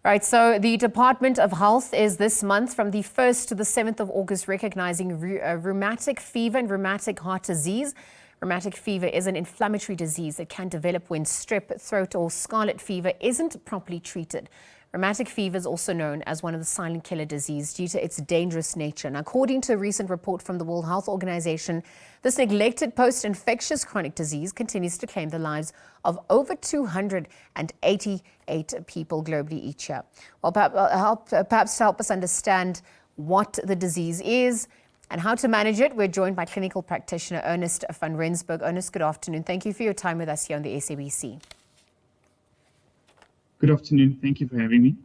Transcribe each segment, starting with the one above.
Right, so the Department of Health is this month from the 1st to the 7th of August recognizing rheumatic fever and rheumatic heart disease. Rheumatic fever is an inflammatory disease that can develop when strep, throat or scarlet fever isn't properly treated. Rheumatic fever is also known as one of the silent killer disease due to its dangerous nature. And according to a recent report from the World Health Organization, this neglected post-infectious chronic disease continues to claim the lives of over 288 people globally each year. Well, perhaps to help us understand what the disease is and how to manage it, we're joined by clinical practitioner Ernst van Rensburg. Ernst, good afternoon. Thank you for your time with us here on the SABC. Good afternoon. Thank you for having me.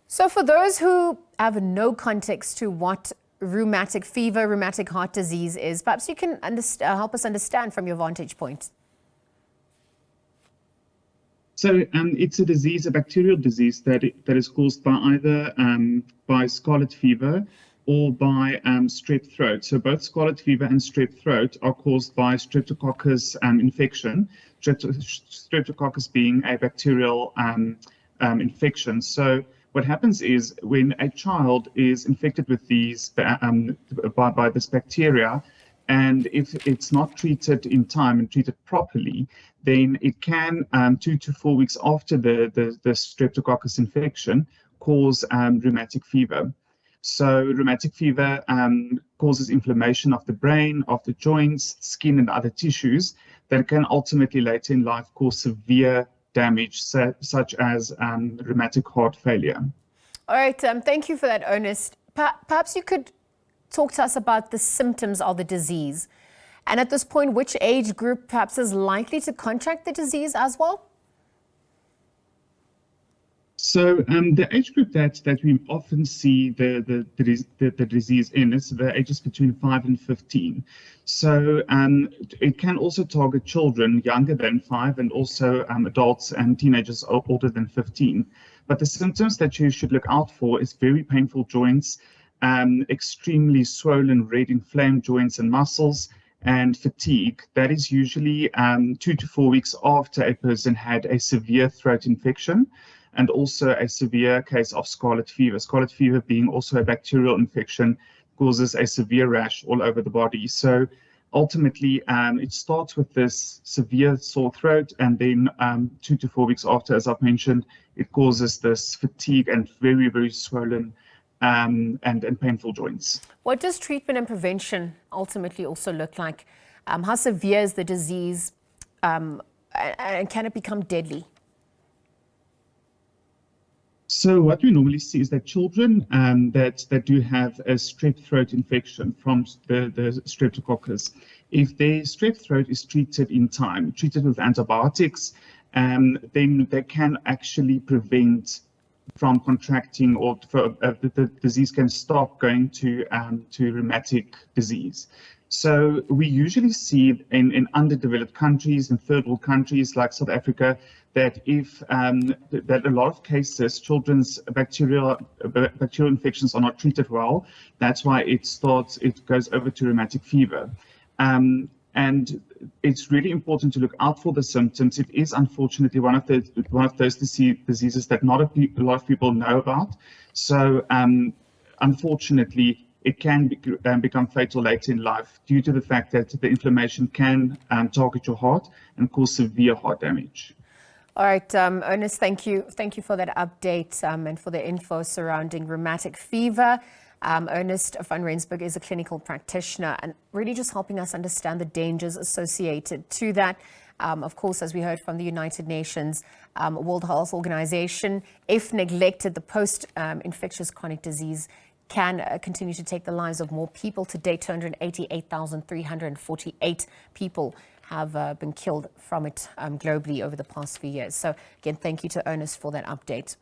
So for those who have no context to what rheumatic fever, rheumatic heart disease is, perhaps you can help us understand from your vantage point. So it's a disease, a bacterial disease that is caused by either by scarlet fever or by strep throat. So both scarlet fever and strep throat are caused by streptococcus infection, streptococcus being a bacterial infection. So what happens is when a child is infected with these by this bacteria, and if it's not treated in time and treated properly, then it can 2 to 4 weeks after the streptococcus infection cause rheumatic fever. So rheumatic fever causes inflammation of the brain, of the joints, skin, and other tissues that can ultimately later in life cause severe damage, such as rheumatic heart failure. All right, thank you for that, Ernst. Perhaps you could talk to us about the symptoms of the disease. And at this point, which age group perhaps is likely to contract the disease as well? So the age group that we often see the disease in is the ages between 5 and 15. So it can also target children younger than 5 and also adults and teenagers older than 15. But the symptoms that you should look out for is very painful joints, extremely swollen, red, inflamed joints and muscles, and fatigue. That is usually 2 to 4 weeks after a person had a severe throat infection and also a severe case of scarlet fever. Scarlet fever being also a bacterial infection causes a severe rash all over the body. So ultimately, it starts with this severe sore throat, and then 2 to 4 weeks after, as I've mentioned, it causes this fatigue and very, very swollen and painful joints. What does treatment and prevention ultimately also look like? How severe is the disease, and can it become deadly? So what we normally see is that children that do have a strep throat infection from the streptococcus, if their strep throat is treated in time, treated with antibiotics, then they can actually prevent from contracting, or the disease can stop going to rheumatic disease. So we usually see in underdeveloped countries, in third world countries like South Africa, that if that a lot of cases, children's bacterial infections are not treated well. That's why it goes over to rheumatic fever. And it's really important to look out for the symptoms. It is unfortunately one of those diseases that not a lot of people know about. So unfortunately, it can become fatal later in life due to the fact that the inflammation can target your heart and cause severe heart damage. All right, Ernst, thank you for that update and for the info surrounding rheumatic fever. Ernst van Rensburg is a clinical practitioner and really just helping us understand the dangers associated to that. Of course, as we heard from the United Nations World Health Organization, if neglected, the post-infectious chronic disease can continue to take the lives of more people. To date, 288,348 people have been killed from it globally over the past few years. So again, thank you to Ernst for that update.